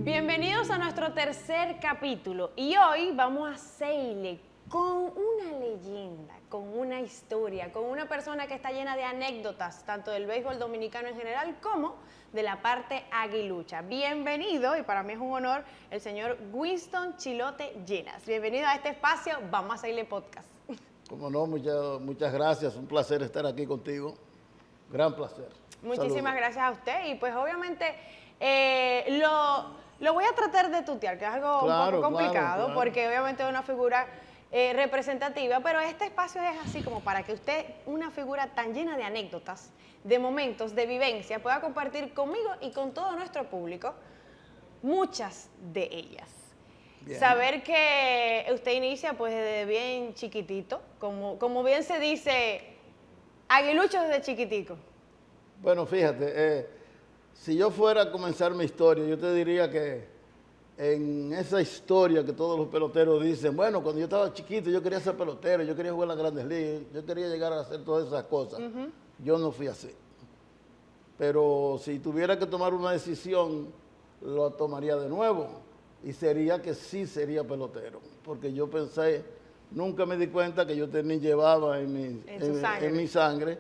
Bienvenidos a nuestro tercer capítulo y hoy vamos a hacerle con una leyenda, con una historia, con una persona que está llena de anécdotas, tanto del béisbol dominicano en general como de la parte aguilucha. Bienvenido, y para mí es un honor, el señor Winston Chilote Llenas. Bienvenido a este espacio, vamos a hacerle podcast. Como no, muchas gracias, un placer estar aquí contigo, gran placer. Muchísimas Saludos. gracias a usted y pues obviamente lo voy a tratar de tutear, que es algo un poco complicado, claro. porque obviamente es una figura representativa, pero este espacio es así como para que usted, una figura tan llena de anécdotas, de momentos, de vivencia, pueda compartir conmigo y con todo nuestro público muchas de ellas. Bien. Saber que usted inicia pues desde bien chiquitito, como bien se dice, aguilucho desde chiquitico. Bueno, fíjate, si yo fuera a comenzar mi historia, yo te diría que en esa historia que todos los peloteros dicen, bueno, cuando yo estaba chiquito yo quería ser pelotero, yo quería jugar en las Grandes Ligas, yo quería llegar a hacer todas esas cosas. Yo no fui así. Pero si tuviera que tomar una decisión, lo tomaría de nuevo. Y sería que sí sería pelotero, porque yo pensé, nunca me di cuenta que yo llevaba en mi sangre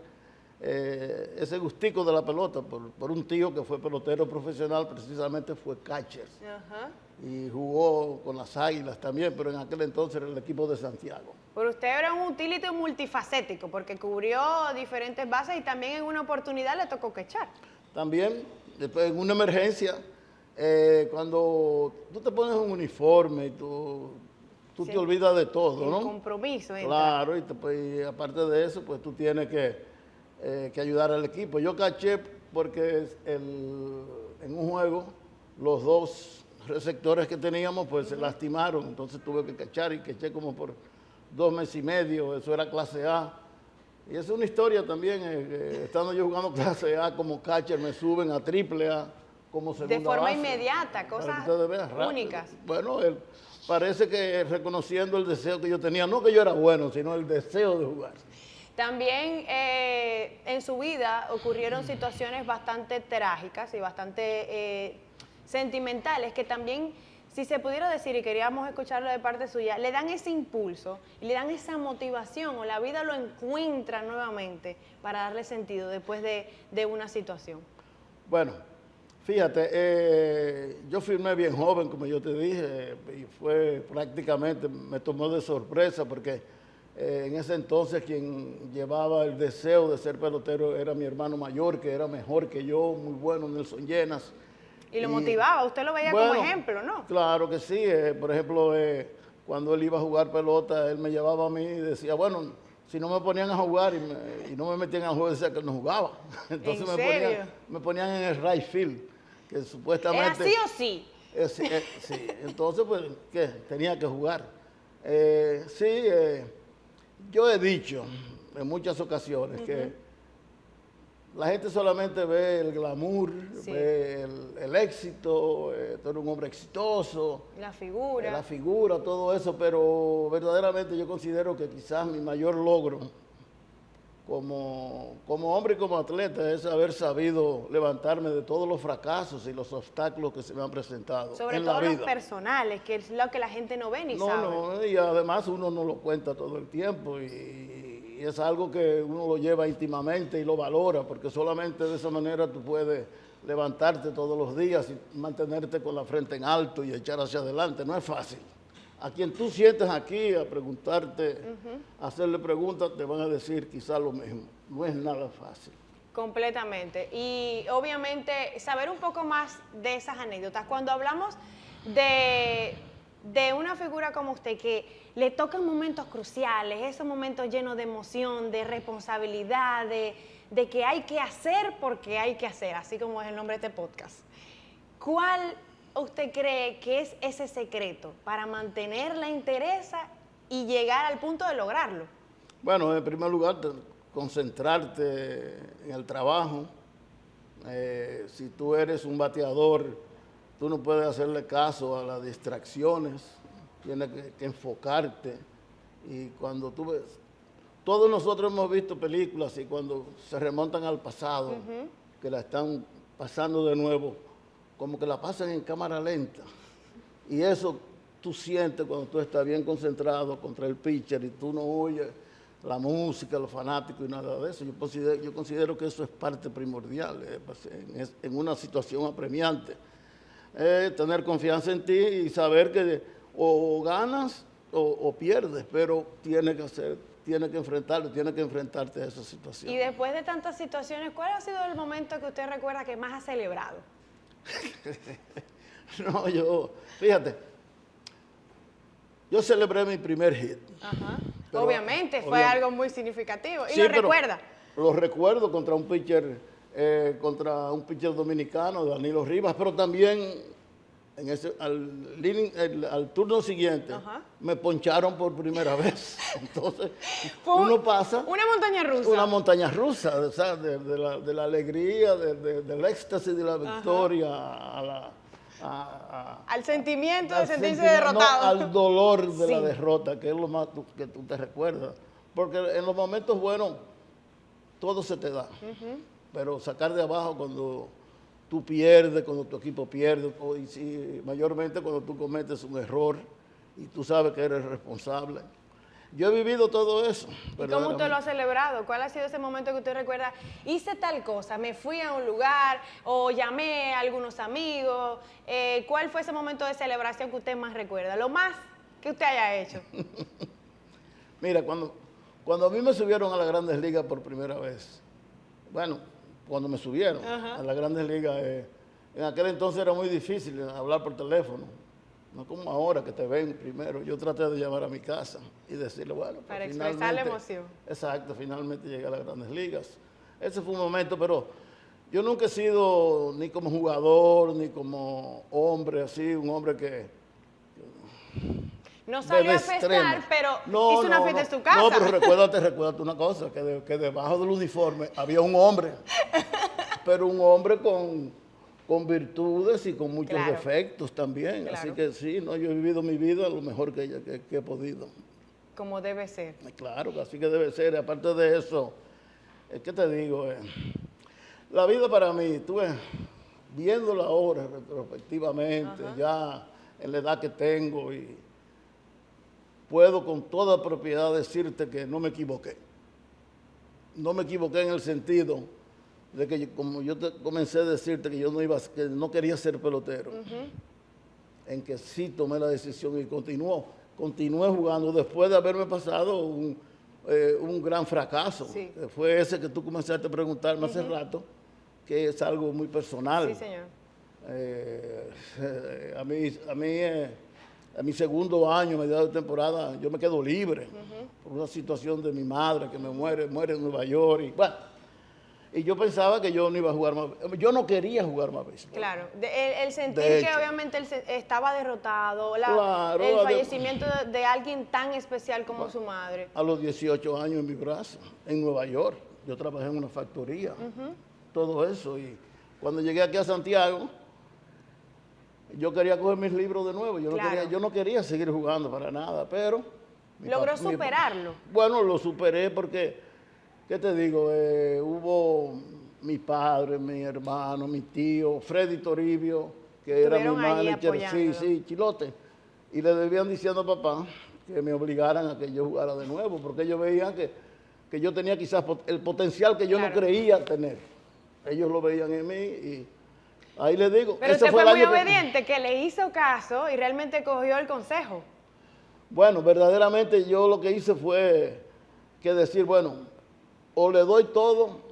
ese gustico de la pelota, por un tío que fue pelotero profesional, precisamente fue catcher. Y jugó con las Águilas también, pero en aquel entonces era el equipo de Santiago. Pero usted era un utility multifacético, porque cubrió diferentes bases y también en una oportunidad le tocó catchar. También, después en una emergencia, cuando tú te pones un uniforme y tú sí, te olvidas de todo, ¿no? El compromiso. Claro, y aparte de eso, pues tú tienes que ayudar al equipo. Yo caché porque en un juego los dos receptores que teníamos pues se lastimaron, entonces tuve que cachar y caché como por 2 meses y medio, eso era clase A. Y es una historia también, estando yo jugando clase A como catcher, me suben a triple A. Como segunda de forma base, inmediata, cosas únicas. Bueno, parece que reconociendo el deseo que yo tenía, no que yo era bueno, sino el deseo de jugar. También en su vida ocurrieron situaciones bastante trágicas y bastante sentimentales que también, si se pudiera decir, y queríamos escucharlo de parte suya, le dan ese impulso y le dan esa motivación, o la vida lo encuentra nuevamente para darle sentido después de una situación. Bueno, fíjate, yo firmé bien joven, como yo te dije, y fue prácticamente, me tomó de sorpresa porque en ese entonces quien llevaba el deseo de ser pelotero era mi hermano mayor, que era mejor que yo, muy bueno, Nelson Llenas. Y lo motivaba, usted lo veía como ejemplo, ¿no? Claro que sí, por ejemplo, cuando él iba a jugar pelota, él me llevaba a mí y decía, bueno, si no me ponían a jugar y no me metían a jugar, decía que no jugaba. Entonces me ponían en el right field, que supuestamente... ¿Era sí o sí? Sí, entonces pues, ¿qué? Tenía que jugar. Yo he dicho en muchas ocasiones que la gente solamente ve el glamour, ve el éxito, tú eres un hombre exitoso. La figura, todo eso, pero verdaderamente yo considero que quizás mi mayor logro como hombre y como atleta es haber sabido levantarme de todos los fracasos y los obstáculos que se me han presentado sobre en la vida. todo los personales, que es lo que la gente no ve ni sabe. No, y además uno no lo cuenta todo el tiempo y es algo que uno lo lleva íntimamente y lo valora, porque solamente de esa manera tú puedes levantarte todos los días y mantenerte con la frente en alto y echar hacia adelante. No es fácil. A quien tú sientes aquí a preguntarte, a hacerle preguntas, te van a decir quizás lo mismo. No es nada fácil. Completamente. Y obviamente saber un poco más de esas anécdotas. Cuando hablamos de una figura como usted que le tocan momentos cruciales, esos momentos llenos de emoción, de responsabilidad, de que hay que hacer porque hay que hacer, así como es el nombre de este podcast. ¿Cuál usted cree que es ese secreto para mantener la entereza y llegar al punto de lograrlo? Bueno, en primer lugar, concentrarte en el trabajo. Si tú eres un bateador, tú no puedes hacerle caso a las distracciones, tienes que enfocarte. Y cuando tú ves, todos nosotros hemos visto películas y cuando se remontan al pasado, que la están pasando de nuevo, como que la pasan en cámara lenta. Y eso tú sientes cuando tú estás bien concentrado contra el pitcher y tú no oyes la música, los fanáticos y nada de eso. Yo considero que eso es parte primordial en una situación apremiante. Tener confianza en ti y saber que o ganas o pierdes, pero tienes que enfrentarte a esa situación. Y después de tantas situaciones, ¿cuál ha sido el momento que usted recuerda que más ha celebrado? No, fíjate, yo celebré mi primer hit. Ajá. Pero, Obviamente, fue algo muy significativo. ¿Y sí, lo recuerda? Lo recuerdo contra un pitcher dominicano, Danilo Rivas, pero también al turno siguiente me poncharon por primera vez. Entonces, uno pasa una montaña rusa. Una montaña rusa, o sea, de la alegría, del éxtasis de la victoria al sentimiento de sentirse derrotado. No, al dolor de la derrota, que es lo más que tú te recuerdas. Porque en los momentos buenos todo se te da. Pero sacar de abajo cuando tú pierdes, cuando tu equipo pierde, y mayormente cuando tú cometes un error y tú sabes que eres responsable. Yo he vivido todo eso. ¿Y cómo usted lo ha celebrado? ¿Cuál ha sido ese momento que usted recuerda? Hice tal cosa, me fui a un lugar o llamé a algunos amigos. ¿Cuál fue ese momento de celebración que usted más recuerda? Lo más que usted haya hecho. Mira, cuando a mí me subieron a las Grandes Ligas por primera vez, bueno, cuando me subieron a las Grandes Ligas, en aquel entonces era muy difícil hablar por teléfono. No como ahora que te ven primero. Yo traté de llamar a mi casa y decirle, bueno, para expresar la emoción. Exacto, finalmente llegué a las Grandes Ligas. Ese fue un momento, pero yo nunca he sido ni como jugador, ni como hombre, así, un hombre que... No salió a festar, pero hizo una fiesta en su casa. No, pero recuérdate una cosa, que debajo del uniforme había un hombre, pero un hombre con virtudes y con muchos defectos también. Claro. Así que sí, yo he vivido mi vida lo mejor que he podido. Como debe ser. Claro, así que debe ser. Aparte de eso, ¿qué te digo? La vida para mí, estuve viéndola ahora retrospectivamente, ya en la edad que tengo, y puedo con toda propiedad decirte que no me equivoqué. No me equivoqué en el sentido de que como yo comencé a decirte que que no quería ser pelotero, en que sí tomé la decisión y continué jugando después de haberme pasado un gran fracaso. Sí. Fue ese que tú comenzaste a preguntarme hace rato, que es algo muy personal. Sí, señor. A mi segundo año, mediados de temporada, yo me quedo libre por una situación de mi madre que muere en Nueva York. Y, bueno, y yo pensaba que yo no iba a jugar más. Yo no quería jugar más béisbol. Claro, el sentir que obviamente él estaba derrotado, el fallecimiento de alguien tan especial como su madre. A los 18 años en mi brazo, en Nueva York. Yo trabajé en una factoría, todo eso. Y cuando llegué aquí a Santiago, yo quería coger mis libros de nuevo. Yo no quería seguir jugando para nada, pero... ¿Logró superarlo? Bueno, lo superé porque, ¿qué te digo? Hubo mi padre, mi hermano, mi tío, Freddy Toribio, que era mi manager, sí, Chilote. Y le debían diciendo a papá que me obligaran a que yo jugara de nuevo, porque ellos veían que yo tenía quizás el potencial que yo no creía tener. Ellos lo veían en mí y... Ahí le digo. Pero usted fue muy obediente, que le hizo caso y realmente cogió el consejo. Bueno, verdaderamente yo lo que hice fue que decir, bueno, o le doy todo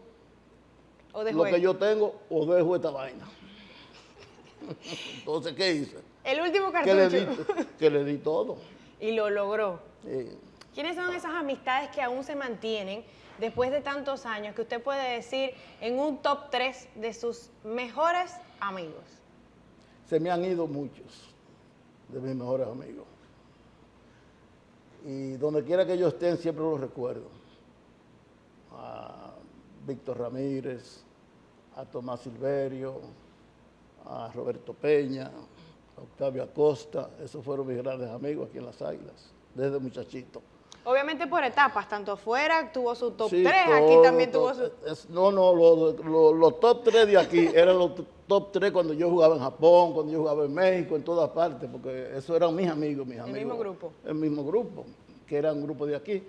lo que yo tengo o dejo esta vaina. Entonces, ¿qué hice? El último cartucho. Que le di todo. Y lo logró. Sí. ¿Quiénes son esas amistades que aún se mantienen después de tantos años, que usted puede decir en un top 3 de sus mejores amigos? Se me han ido muchos de mis mejores amigos. Y donde quiera que ellos estén, siempre los recuerdo. A Víctor Ramírez, a Tomás Silverio, a Roberto Peña, a Octavio Acosta. Esos fueron mis grandes amigos aquí en Las Águilas, desde muchachito. Obviamente por etapas, tanto fuera tuvo su top Sí, 3, aquí todo, también tuvo todo. su... No, no, los top 3 de aquí eran los top 3 cuando yo jugaba en Japón, cuando yo jugaba en México, en todas partes, porque esos eran mis amigos. El mismo grupo. El mismo grupo, que era un grupo de aquí.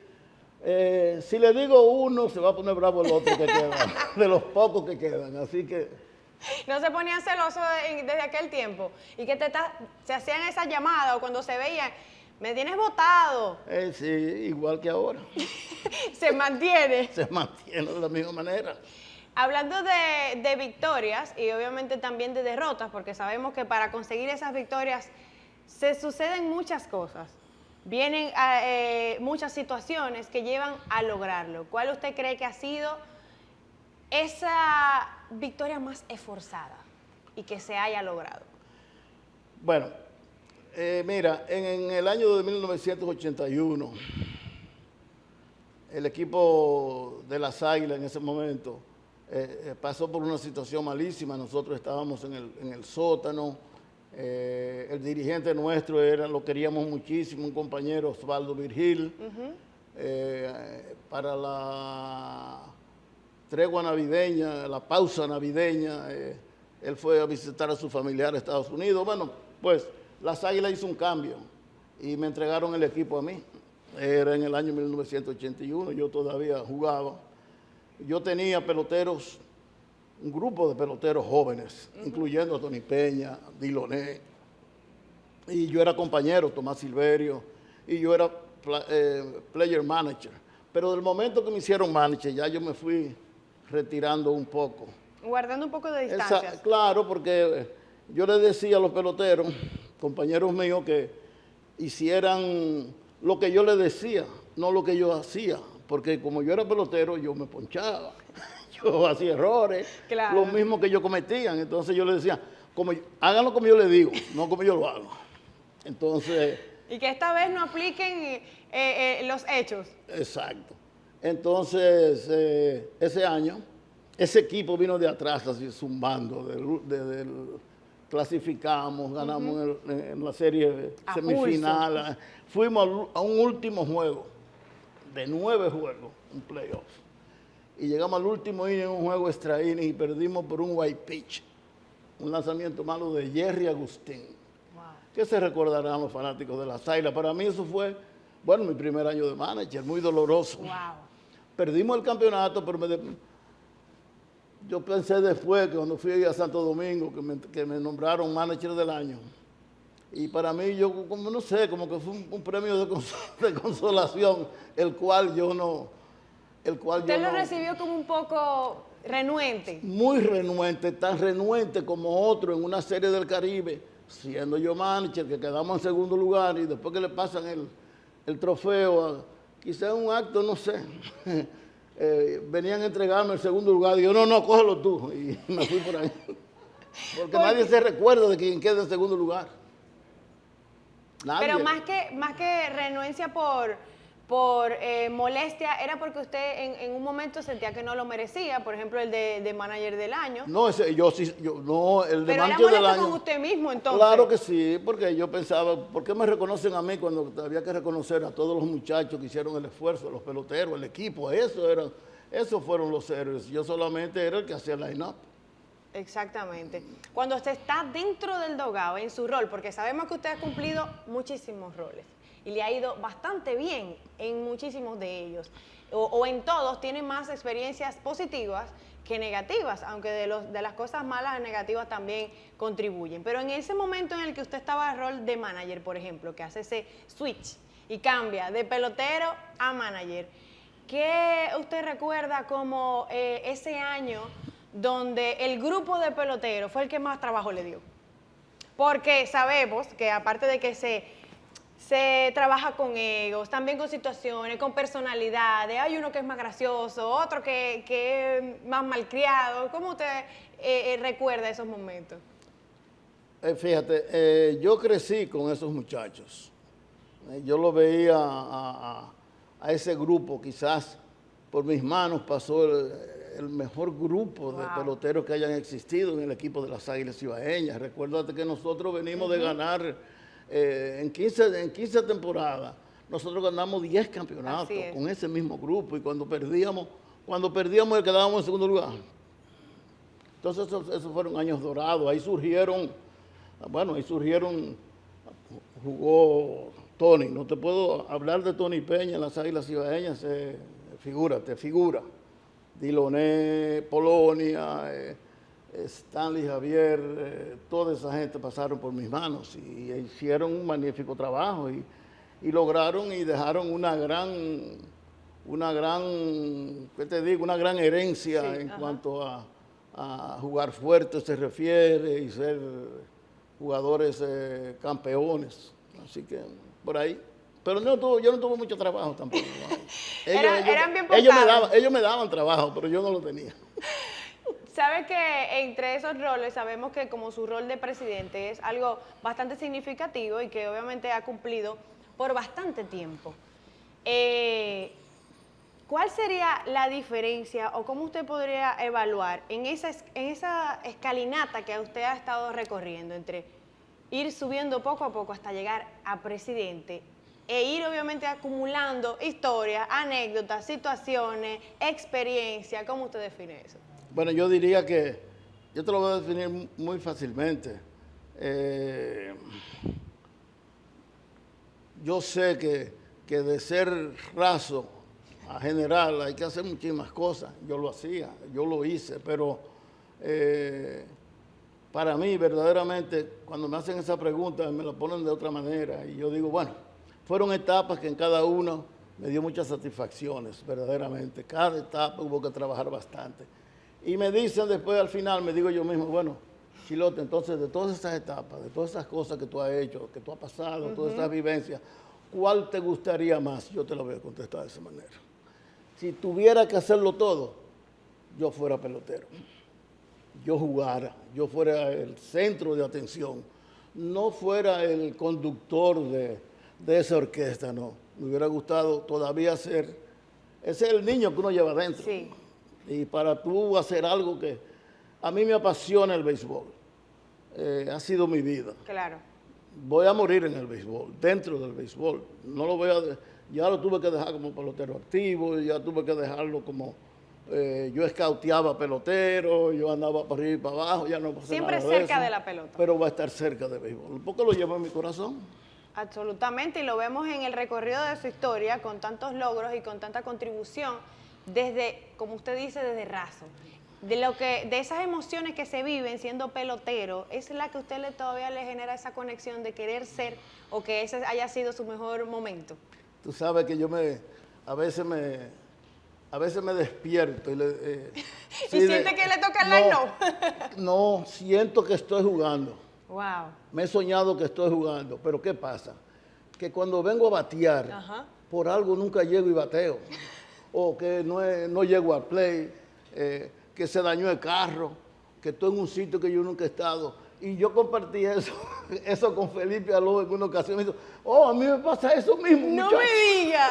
Si le digo uno, se va a poner bravo el otro que queda, de los pocos que quedan, así que... No se ponían celosos desde aquel tiempo y que se hacían esas llamadas o cuando se veían, me tienes votado. Sí, igual que ahora. Se mantiene. Se mantiene de la misma manera. Hablando de victorias y obviamente también de derrotas, porque sabemos que para conseguir esas victorias se suceden muchas cosas. Vienen muchas situaciones que llevan a lograrlo. ¿Cuál usted cree que ha sido esa victoria más esforzada y que se haya logrado? Bueno, mira, en el año de 1981, el equipo de las Águilas en ese momento pasó por una situación malísima. Nosotros estábamos en el sótano. El dirigente nuestro lo queríamos muchísimo, un compañero, Osvaldo Virgil. Para la tregua navideña, la pausa navideña, él fue a visitar a su familiar a Estados Unidos. Bueno, pues las Águilas hizo un cambio y me entregaron el equipo a mí. Era en el año 1981, yo todavía jugaba. Yo tenía peloteros, un grupo de peloteros jóvenes, incluyendo a Tony Peña, Diloné, y yo era compañero, Tomás Silverio, y yo era player manager. Pero del momento que me hicieron manager, ya yo me fui retirando un poco. Guardando un poco de distancia. Claro, porque yo les decía a los peloteros, compañeros míos, que hicieran lo que yo les decía, no lo que yo hacía. Porque como yo era pelotero, yo me ponchaba, yo hacía errores, claro, lo mismo que ellos cometían. Entonces yo les decía, háganlo como yo les digo, no como yo lo hago. Entonces... Y que esta vez no apliquen los hechos. Exacto. Entonces, ese año, ese equipo vino de atrás, así zumbando, clasificamos, ganamos en la serie semifinal. Fuimos a un último juego, de 9 juegos, un playoff. Y llegamos al último inning, un juego extra inning, y perdimos por un white pitch. Un lanzamiento malo de Jerry Agustín. Wow. ¿Qué se recordarán los fanáticos de las Águilas? Para mí eso fue, bueno, mi primer año de manager, muy doloroso. Wow. Perdimos el campeonato, pero yo pensé después, que cuando fui a Santo Domingo, que me nombraron manager del año. Y para mí, yo como no sé, como que fue un premio de consolación, el cual yo no... ¿Usted lo recibió como un poco renuente? Muy renuente, tan renuente como otro en una serie del Caribe, siendo yo manager, que quedamos en segundo lugar y después que le pasan el trofeo, quizás un acto, no sé, venían a entregarme el segundo lugar y yo, no, cógelo tú, y me fui por ahí. Porque nadie se recuerda de quién queda en segundo lugar. Nadie. Pero más que renuencia por molestia, era porque usted en un momento sentía que no lo merecía, por ejemplo, el de manager del año. No, el de pero manager del año. Con usted mismo, entonces. Claro que sí, porque yo pensaba, ¿por qué me reconocen a mí cuando había que reconocer a todos los muchachos que hicieron el esfuerzo, los peloteros, el equipo? Esos fueron los héroes. Yo solamente era el que hacía el line-up. Exactamente. Cuando usted está dentro del dogao, en su rol, porque sabemos que usted ha cumplido muchísimos roles y le ha ido bastante bien en muchísimos de ellos, o en todos, tiene más experiencias positivas que negativas, aunque de las cosas malas, negativas también contribuyen. Pero en ese momento en el que usted estaba en el rol de manager, por ejemplo, que hace ese switch y cambia de pelotero a manager, ¿qué usted recuerda como ese año donde el grupo de peloteros fue el que más trabajo le dio? Porque sabemos que aparte de que se trabaja con egos, también con situaciones, con personalidades, hay uno que es más gracioso, otro que es más malcriado. ¿Cómo usted recuerda esos momentos? Fíjate, yo crecí con esos muchachos. Yo lo veía a ese grupo, quizás por mis manos pasó el mejor grupo de peloteros que hayan existido en el equipo de las Águilas Cibaeñas. Recuérdate que nosotros venimos de ganar en 15 temporadas, nosotros ganamos 10 campeonatos Así es. con ese mismo grupo y cuando perdíamos quedábamos en segundo lugar. Entonces esos fueron años dorados, ahí surgieron, jugó Tony, no te puedo hablar de Tony Peña en las Águilas Cibaeñas, figura. Diloné, Polonia, Stanley Javier, toda esa gente pasaron por mis manos y hicieron un magnífico trabajo y lograron y dejaron una gran, ¿qué te digo? Una gran herencia Sí, en ajá. cuanto a jugar fuerte se refiere y ser jugadores campeones. Así que por ahí. Pero yo no tuve mucho trabajo tampoco. Eran bien ellos me daban trabajo, pero yo no lo tenía. Sabe que entre esos roles sabemos que como su rol de presidente es algo bastante significativo y que obviamente ha cumplido por bastante tiempo. ¿Cuál sería la diferencia o cómo usted podría evaluar en esa escalinata que usted ha estado recorriendo entre ir subiendo poco a poco hasta llegar a presidente e ir obviamente acumulando historias, anécdotas, situaciones, experiencia? ¿Cómo usted define eso? Bueno, yo diría que yo te lo voy a definir muy fácilmente. Yo sé que de ser raso a general hay que hacer muchísimas cosas. Yo lo hacía, yo lo hice, pero para mí verdaderamente cuando me hacen esa pregunta me la ponen de otra manera y yo digo, bueno, fueron etapas que en cada una me dio muchas satisfacciones, verdaderamente. Cada etapa hubo que trabajar bastante. Y me dicen después al final, me digo yo mismo, bueno, Chilote, entonces de todas esas etapas, de todas esas cosas que tú has hecho, que tú has pasado, todas esas vivencias, ¿cuál te gustaría más? Yo te lo voy a contestar de esa manera. Si tuviera que hacerlo todo, yo fuera pelotero. Yo jugara, yo fuera el centro de atención, no fuera el conductor de esa orquesta, no. Me hubiera gustado todavía ser, ese es el niño que uno lleva adentro. Sí. Y para tú hacer algo que a mí me apasiona el béisbol, ha sido mi vida. Claro. Voy a morir en el béisbol, dentro del béisbol. No lo voy a, ya lo tuve que dejar como pelotero activo, ya tuve que dejarlo como, yo escauteaba pelotero, yo andaba para arriba y para abajo, ya no pasé Siempre nada de cerca eso, de la pelota. pero va a estar cerca del béisbol, porque lo llevo en mi corazón. Absolutamente, y lo vemos en el recorrido de su historia con tantos logros y con tanta contribución desde, como usted dice, desde raso. De esas emociones que se viven siendo pelotero, es la que a usted todavía le genera esa conexión de querer ser o que ese haya sido su mejor momento. Tú sabes que a veces me despierto y ¿Y siente que le toca el line-no? No, siento que estoy jugando. Wow. Me he soñado que estoy jugando, pero ¿qué pasa? Que cuando vengo a batear, Ajá. por algo nunca llego y bateo. O que no llego al play, que se dañó el carro, que estoy en un sitio que yo nunca he estado. Y yo compartí eso con Felipe Aló en una ocasión. Me dijo, oh, a mí me pasa eso mismo, No muchacho. me diga.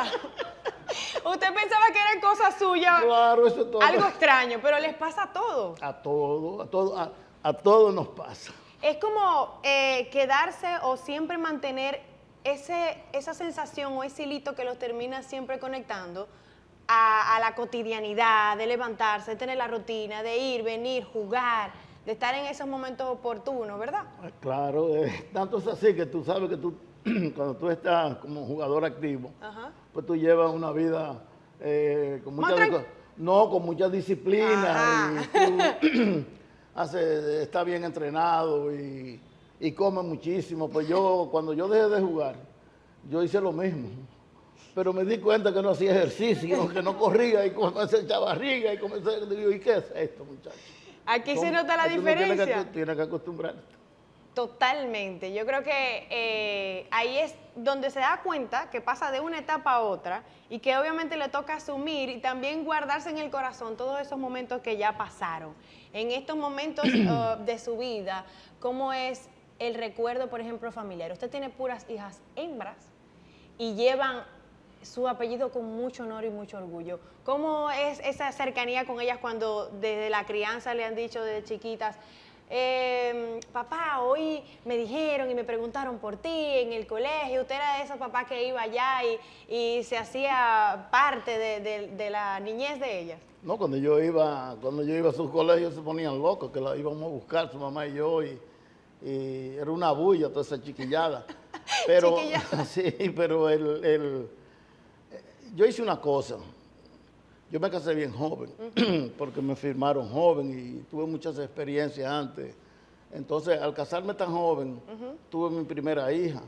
Usted pensaba que eran cosas suyas, Claro, eso es todo. algo extraño, pero les pasa a todos. A todos nos pasa. Es como quedarse o siempre mantener esa sensación o ese hilito que los termina siempre conectando a la cotidianidad, de levantarse, de tener la rutina, de ir, venir, jugar, de estar en esos momentos oportunos, ¿verdad? Claro, tanto es así que tú sabes que tú, cuando tú estás como jugador activo, Ajá. pues tú llevas una vida con Más con mucha disciplina y tú estás bien entrenado y comes muchísimo. Pues cuando yo dejé de jugar, yo hice lo mismo. Pero me di cuenta que no hacía ejercicio, que no corría y comencé a echar barriga y comencé, digo, ¿y qué es esto, muchacho? Aquí se nota la Aquí uno diferencia. Tienes que acostumbrarte. Totalmente. Yo creo que ahí es donde se da cuenta que pasa de una etapa a otra y que obviamente le toca asumir y también guardarse en el corazón todos esos momentos que ya pasaron. En estos momentos de su vida, ¿cómo es el recuerdo, por ejemplo, familiar? Usted tiene puras hijas hembras y llevan su apellido con mucho honor y mucho orgullo. ¿Cómo es esa cercanía con ellas cuando desde la crianza le han dicho desde chiquitas, papá, hoy me dijeron y me preguntaron por ti en el colegio, usted era de esos papás que iba allá y se hacía parte de la niñez de ellas. No, cuando yo iba a sus colegios se ponían locos, que la íbamos a buscar, su mamá y yo, y era una bulla toda esa chiquillada. Pero, sí, pero yo hice una cosa. Yo me casé bien joven, porque me firmaron joven y tuve muchas experiencias antes. Entonces, al casarme tan joven, tuve mi primera hija.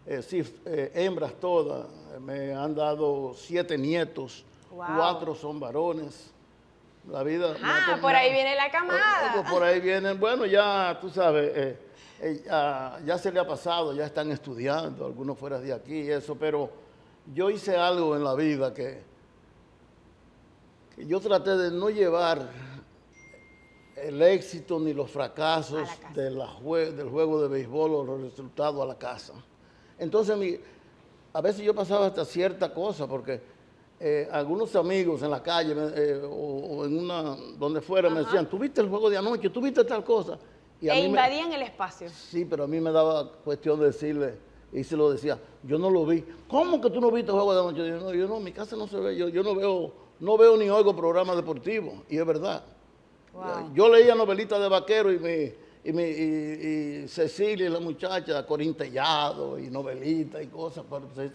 Hembras todas. Me han dado 7 nietos, Wow. 4 son varones. La vida... Por ahí viene la camada. Por ahí vienen, bueno, ya tú sabes, ya se le ha pasado, ya están estudiando, algunos fuera de aquí y eso, pero yo hice algo en la vida que yo traté de no llevar el éxito ni los fracasos del juego de béisbol o los resultados a la casa. Entonces, a veces yo pasaba hasta cierta cosa, porque algunos amigos en la calle o en donde fuera me decían, ¿tú viste el juego de anoche? ¿Tú viste tal cosa? Y invadían el espacio. Sí, pero a mí me daba cuestión de decirle, y se lo decía, yo no lo vi. ¿Cómo que tú no viste el juego de anoche? Yo no, en mi casa no se ve, yo no veo ni oigo programas deportivos, y es verdad. Wow. Yo leía novelitas de vaquero y Cecilia y la muchacha, Corín Tellado y novelitas y cosas,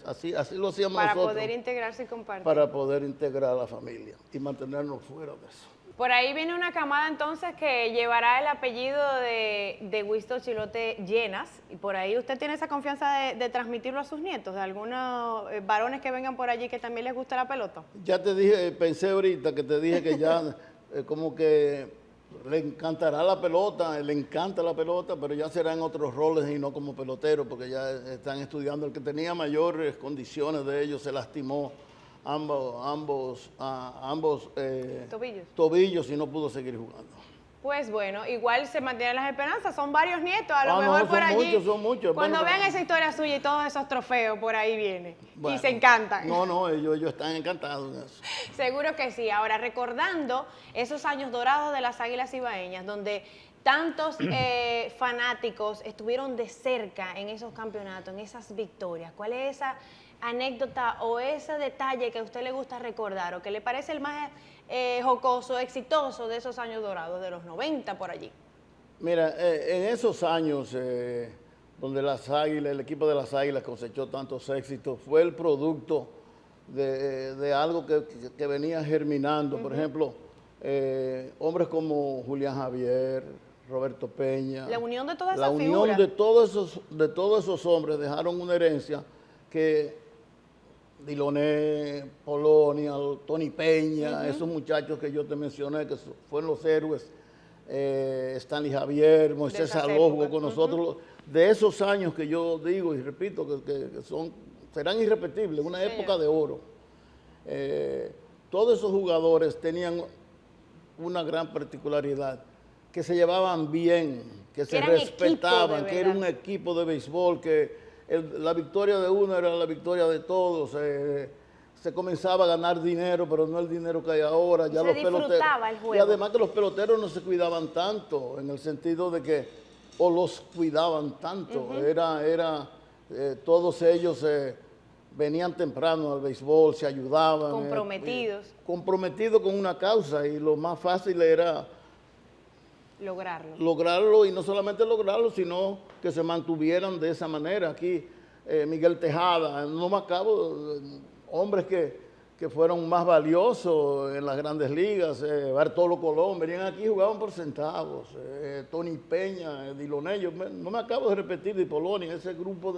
así lo hacíamos para nosotros. Para poder integrarse y compartir. Para poder integrar a la familia y mantenernos fuera de eso. Por ahí viene una camada entonces que llevará el apellido de Wisto Chilote Llenas, y por ahí usted tiene esa confianza de transmitirlo a sus nietos, de algunos varones que vengan por allí que también les gusta la pelota. Ya te dije, pensé ahorita que te dije que ya como que le encantará la pelota, le encanta la pelota, pero ya será en otros roles y no como pelotero, porque ya están estudiando. El que tenía mayores condiciones de ellos se lastimó ambos tobillos y no pudo seguir jugando. Pues bueno, igual se mantienen las esperanzas, son varios nietos, a lo mejor por allí. Son muchos. Cuando vean esa historia suya y todos esos trofeos por ahí vienen, y se encantan. No, ellos están encantados en eso. Seguro que sí. Ahora, recordando esos años dorados de las Águilas Ibaeñas, donde tantos fanáticos estuvieron de cerca en esos campeonatos, en esas victorias, ¿cuál es esa anécdota o ese detalle que a usted le gusta recordar o que le parece el más jocoso, exitoso de esos años dorados, de los 90 por allí? Mira, en esos años donde el equipo de las Águilas cosechó tantos éxitos, fue el producto de algo que venía germinando. Por ejemplo, hombres como Julián Javier, Roberto Peña. La unión de todas esas figuras. La unión de todos esos hombres dejaron una herencia que Diloné, Polonia, Tony Peña, esos muchachos que yo te mencioné, que fueron los héroes, Stanley Javier, Moisés Salójogo con nosotros, de esos años que yo digo y repito que serán irrepetibles, una época de oro. Todos esos jugadores tenían una gran particularidad, que se llevaban bien, que se respetaban, que era un equipo de béisbol, que la victoria de uno era la victoria de todos. Se comenzaba a ganar dinero, pero no el dinero que hay ahora. Ya se disfrutaba el juego. Y además que los peloteros no se cuidaban tanto, en el sentido de que, o los cuidaban tanto. Todos ellos venían temprano al béisbol, se ayudaban. Comprometidos. Comprometidos con una causa, y lo más fácil era lograrlo, y no solamente lograrlo, sino que se mantuvieran de esa manera. Aquí Miguel Tejada, no me acabo, hombres que fueron más valiosos en las grandes ligas, Bartolo Colón, venían aquí y jugaban por centavos, Tony Peña, Diloné, no me acabo de repetir, de Polonia, ese grupo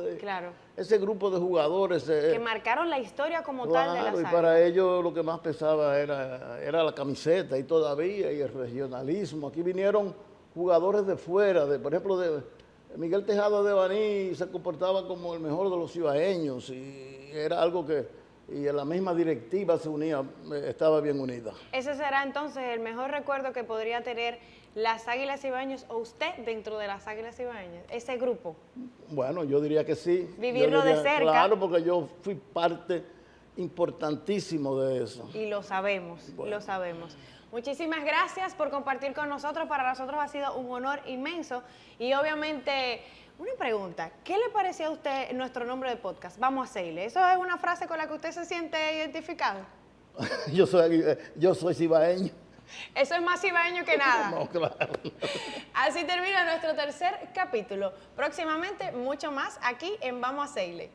de jugadores. Que marcaron la historia como tal de las Águilas. Y para ellos lo que más pesaba era la camiseta, y todavía, y el regionalismo. Aquí vinieron jugadores de fuera, por ejemplo, Miguel Tejada de Baní se comportaba como el mejor de los ibaeños, y era algo que... Y la misma directiva se unía, estaba bien unida. Ese será entonces el mejor recuerdo que podría tener las Águilas Ibaeñas o usted dentro de las Águilas Ibaeñas, ese grupo. Bueno, yo diría que sí. Vivirlo de cerca. Claro, porque yo fui parte importantísimo de eso. Y lo sabemos, lo sabemos. Muchísimas gracias por compartir con nosotros. Para nosotros ha sido un honor inmenso. Y obviamente, una pregunta. ¿Qué le pareció a usted nuestro nombre de podcast? Vamos a seguirle. ¿Eso es una frase con la que usted se siente identificado? Yo soy cibaeño. Eso es más cibaeño que nada. No, claro. Así termina nuestro tercer capítulo. Próximamente, mucho más aquí en Vamos a Seguirle.